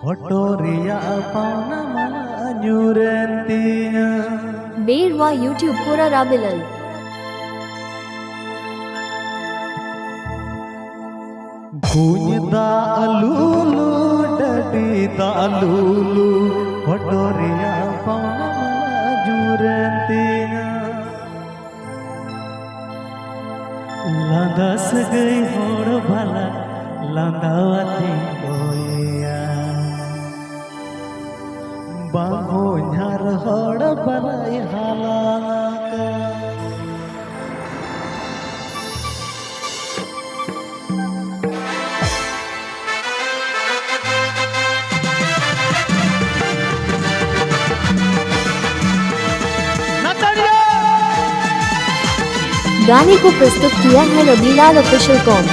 Hotoria pauna manyurentia Beerwa YouTube Pura Rabilal Kunyda alulu dadi talulu Hotoria pauna manyurentia Landas gay hor bhala landawati goya Bango nyar hor balai halaka गाने को प्रस्तुत किया है रबीलाल official com.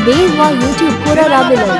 बेरवा YouTube Pura Rabilal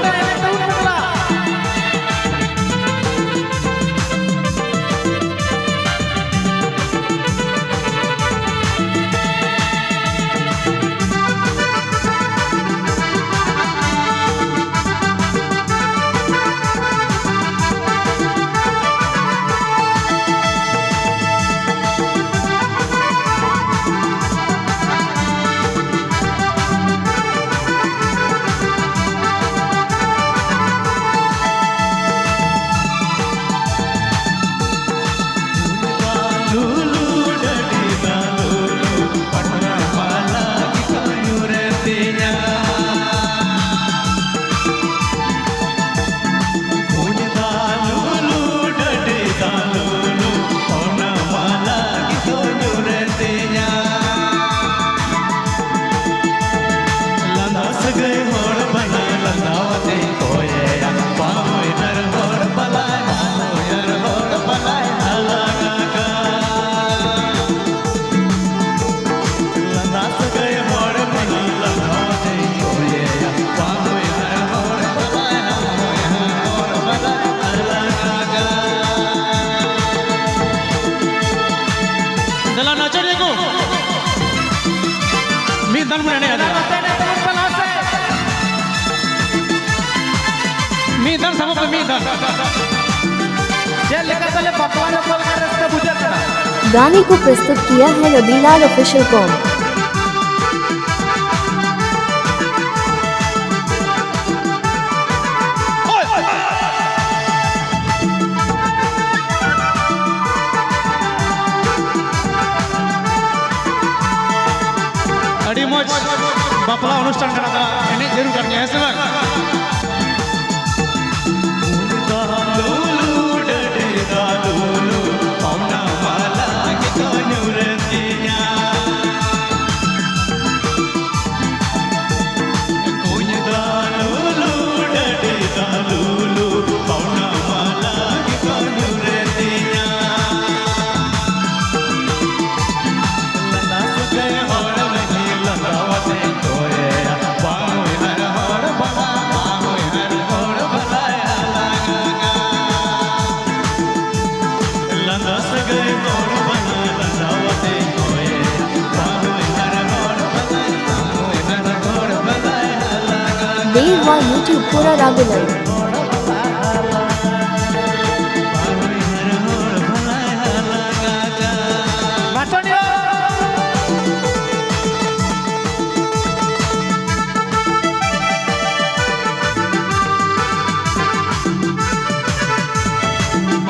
गाने को प्रस्तुत किया है रबीलाल ऑफिशियल कॉम। अड़ी मौज बापला अनुष्ठान करा एने जरूर करनी है सब Bye. देव वा यूट्यूब पूरा रागुलर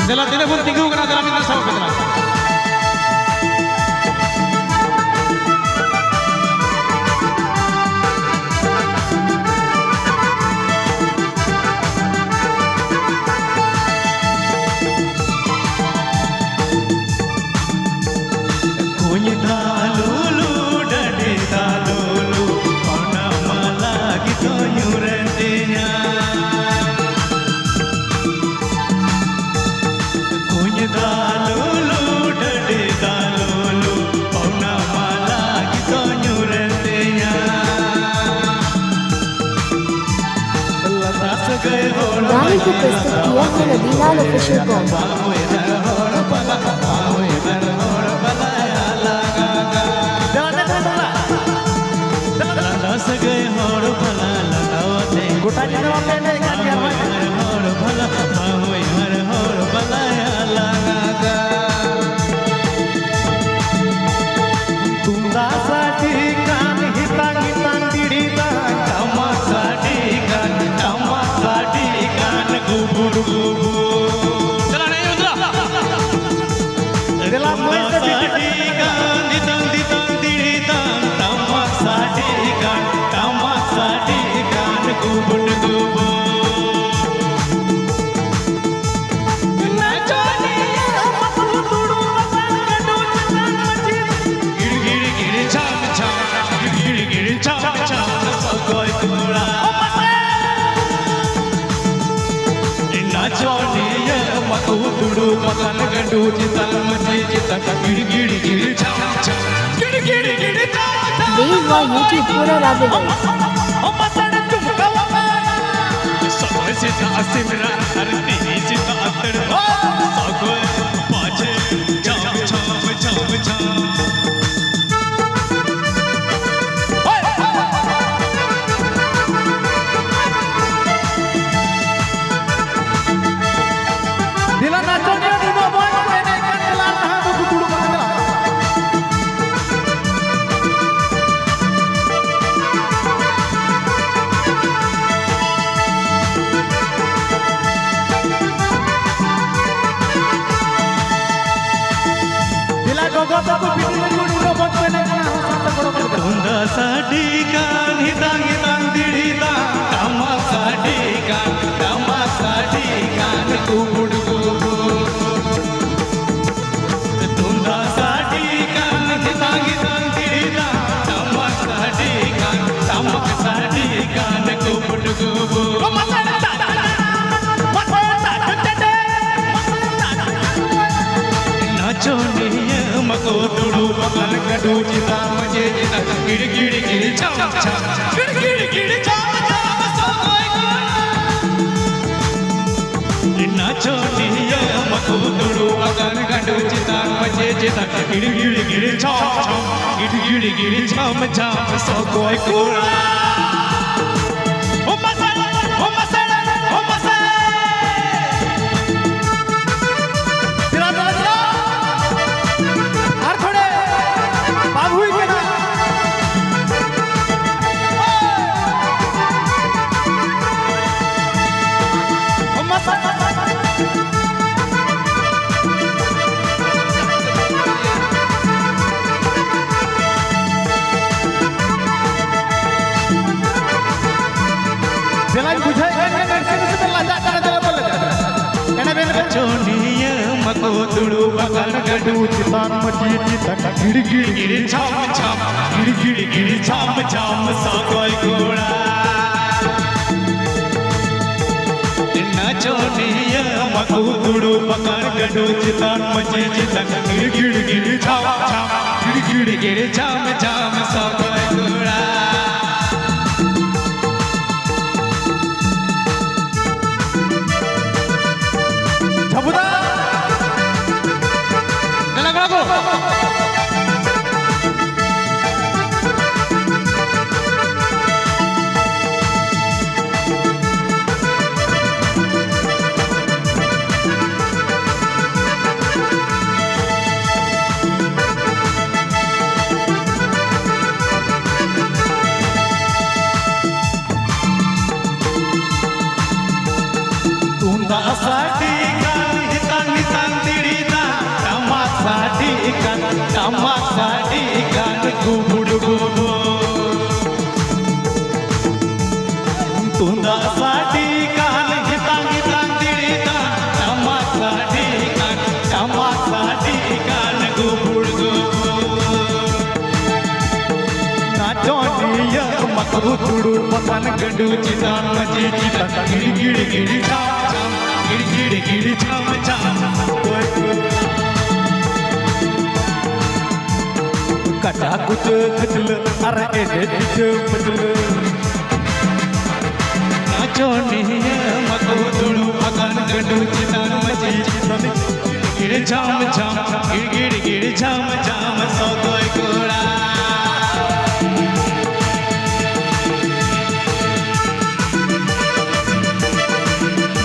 Dela telepon tinggu kena dalam minta sama Petra. Kunyi dalulu dadi dalulu Ona malah gitu nyurentinya Kunyi dalulu dadi dalulu Ona malah gitu nyurentinya Lantas gaya गाने को प्रस्तुत किया है रबीलाल ऑफिशियल कॉम गोटा जी ने नहीं कर दिया हर भला बाहोय हर भलाया लगा तुमसाठी कान हिता हिता दिडीता कामासाठी कान गुबुड गुबु चला नहीं उतरा. दिला तुमसाठी कान हिता हिता दिडीता कामासाठी कान गुबुड गुबु Makan gandu cinta mati cinta giri giri giri cham cham giri giri giri cham cham देव वा यूट्यूब पूरा रागुलर masan tumka wama sagoy sita asimra arti sita atar sagoy pache cham cham cham cham Dila naconya di bawah ini kan kelar tahan buku dulu kan Dila gogo babu bikin dulu robot ini kan satu gogo tunda sadikan hitang hitang dirita kama sadikan kubud kubud tunda sadikan hitang hitang dirita kama sadikan kubud kubud nacho niyam ko tudu makan kadu cita muje cita giri giri giri cham cham giri giri giri cham cham soy nacho niyam ko tudu makan kadu cita muje cita giri giri giri cham cham giri giri giri cham cham soy kura Jangan bujakan kan sini pelajak cara boleh. Karena benar coniya mako tudu bakal gadu citan mati citan giri giri giri cham cham giri giri giri cham cham sakoi goda. Inna coniya mako tudu bakal gadu citan mati citan giri giri giri cham cham giri giri giri cham cham sakoi goda. Sabuda. Lagu-lagu. मको तुडू बकन गडू चितान मची चिता गिड़ गिड़ गिड़ छाम छाम गिड़ गिड़ गिड़ छाम छाम कटा कुछ खटल अरे एडे दिच पटल नाचो निया मको तुडू बकन गडू चितान मची चिता गिड़ छाम छाम गिड़ गिड़ गिड़ छाम छाम सो कोई कोड़ा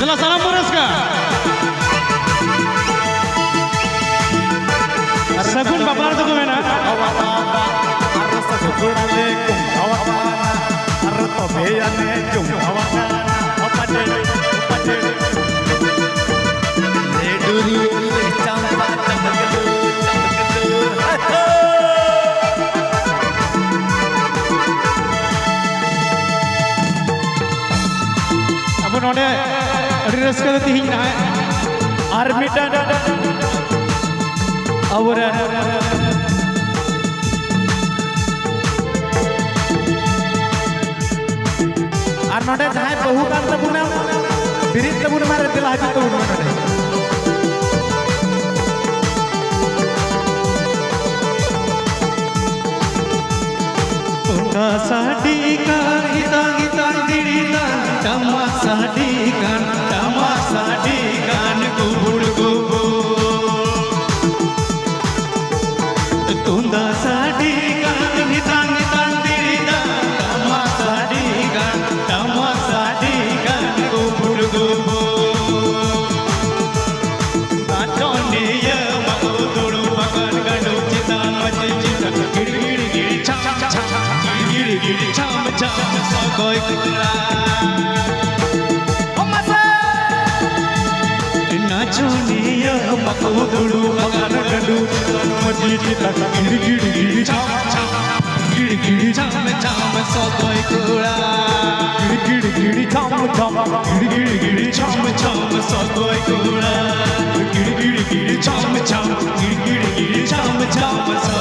Jelas salam Puruska. Sagun Bapak Arto Kumena. awatana arsa sudurale kum awatana arto beyane kum awatana opade leduri champa chamkadu Abu node res ka tihin na armita awara ar node jahay bahu kan tabuna birit tabuna mare dila haju tabuna node Tunda sadikan hitang hitang diritan Tama sadikan kubur kubur Tunda sadikan hitang hitang diritan Tama sadikan kubur kubur Nacho niya mako tudu makan gadu citan maci citan giri giri giri cham cham cham giri giri cham cham sogoi kula नाचो निया मको तुडू बकन गडू चितान मची चिता गिड़ गिड़ गिड़ छाम छाम गिड़ गिड़ छाम छाम सगोई कुड़ा गिड़ गिड़ गिड़ छाम छाम गिड़ गिड़ गिड़ छाम छाम सगोई कुड़ा गिड़ गिड़ गिड़ छाम छाम गिड़ गिड़ गिड़ छाम छाम